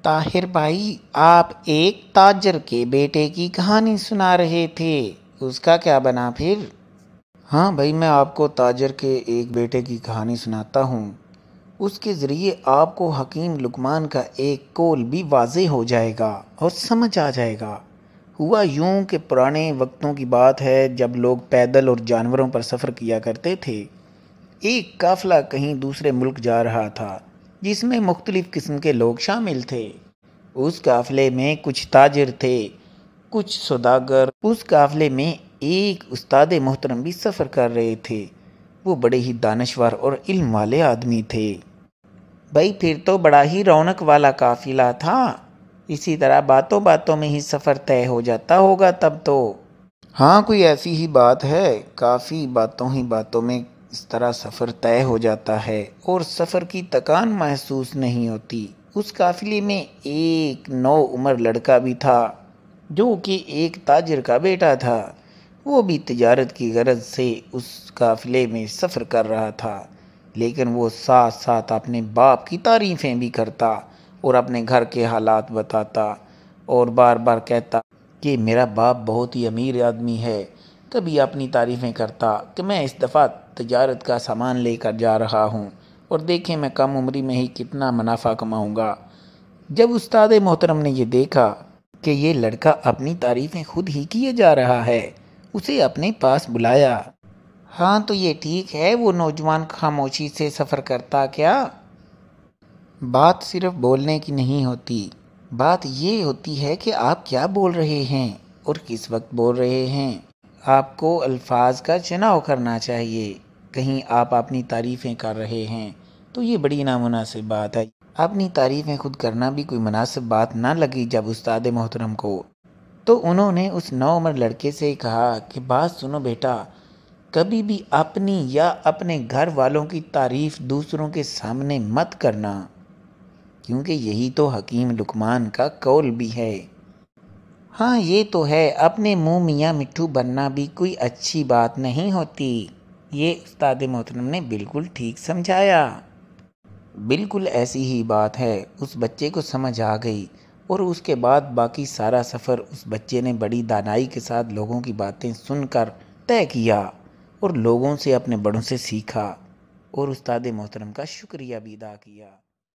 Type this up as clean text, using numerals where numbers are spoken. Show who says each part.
Speaker 1: طاہر بھائی، آپ ایک تاجر کے بیٹے کی کہانی سنا رہے تھے، اس کا کیا بنا پھر؟
Speaker 2: ہاں بھائی، میں آپ کو تاجر کے ایک بیٹے کی کہانی سناتا ہوں۔ اس کے ذریعے آپ کو حکیم لقمان کا ایک قول بھی واضح ہو جائے گا اور سمجھ آ جائے گا۔ ہوا یوں کہ پرانے وقتوں کی بات ہے، جب لوگ پیدل اور جانوروں پر سفر کیا کرتے تھے۔ ایک قافلہ کہیں دوسرے ملک جا رہا تھا، جس میں مختلف قسم کے لوگ شامل تھے۔ اس قافلے میں کچھ تاجر تھے، کچھ سوداگر۔ اس قافلے میں ایک استاد محترم بھی سفر کر رہے تھے۔ وہ بڑے ہی دانشور اور علم والے آدمی تھے۔
Speaker 1: بھائی پھر تو بڑا ہی رونق والا قافلہ تھا، اسی طرح باتوں باتوں میں ہی سفر طے ہو جاتا ہوگا تب تو۔
Speaker 2: ہاں، کوئی ایسی ہی بات ہے، کافی باتوں ہی باتوں میں اس طرح سفر طے ہو جاتا ہے اور سفر کی تکان محسوس نہیں ہوتی۔
Speaker 1: اس قافلے میں ایک نوعمر لڑکا بھی تھا، جو کہ ایک تاجر کا بیٹا تھا۔ وہ بھی تجارت کی غرض سے اس قافلے میں سفر کر رہا تھا، لیکن وہ ساتھ ساتھ اپنے باپ کی تعریفیں بھی کرتا اور اپنے گھر کے حالات بتاتا اور بار بار کہتا کہ میرا باپ بہت ہی امیر آدمی ہے۔ کبھی اپنی تعریفیں کرتا کہ میں اس دفعہ تجارت کا سامان لے کر جا رہا ہوں اور دیکھیں میں کم عمری میں ہی کتنا منافع کماؤں گا۔ جب استاد محترم نے یہ دیکھا کہ یہ لڑکا اپنی تعریفیں خود ہی کیے جا رہا ہے، اسے اپنے پاس بلایا۔ ہاں تو یہ ٹھیک ہے، وہ نوجوان خاموشی سے سفر کرتا کیا؟
Speaker 2: بات صرف بولنے کی نہیں ہوتی،
Speaker 1: بات یہ ہوتی ہے کہ آپ کیا بول رہے ہیں اور کس وقت بول رہے ہیں۔ آپ کو الفاظ کا چناؤ کرنا چاہیے۔ کہیں آپ اپنی تعریفیں کر رہے ہیں تو یہ بڑی نامناسب بات ہے۔ اپنی تعریفیں خود کرنا بھی کوئی مناسب بات نہ لگی جب استاد محترم کو، تو انہوں نے اس نوعمر لڑکے سے کہا کہ بات سنو بیٹا، کبھی بھی اپنی یا اپنے گھر والوں کی تعریف دوسروں کے سامنے مت کرنا، کیونکہ یہی تو حکیم لقمان کا قول بھی ہے۔ ہاں یہ تو ہے، اپنے منہ میاں مٹھو بننا بھی کوئی اچھی بات نہیں ہوتی۔ یہ استاد محترم نے بالکل ٹھیک سمجھایا۔ بالکل ایسی ہی بات ہے، اس بچے کو سمجھ آ گئی اور اس کے بعد باقی سارا سفر اس بچے نے بڑی دانائی کے ساتھ لوگوں کی باتیں سن کر طے کیا اور لوگوں سے، اپنے بڑوں سے سیکھا اور استاد محترم کا شکریہ بھی ادا کیا۔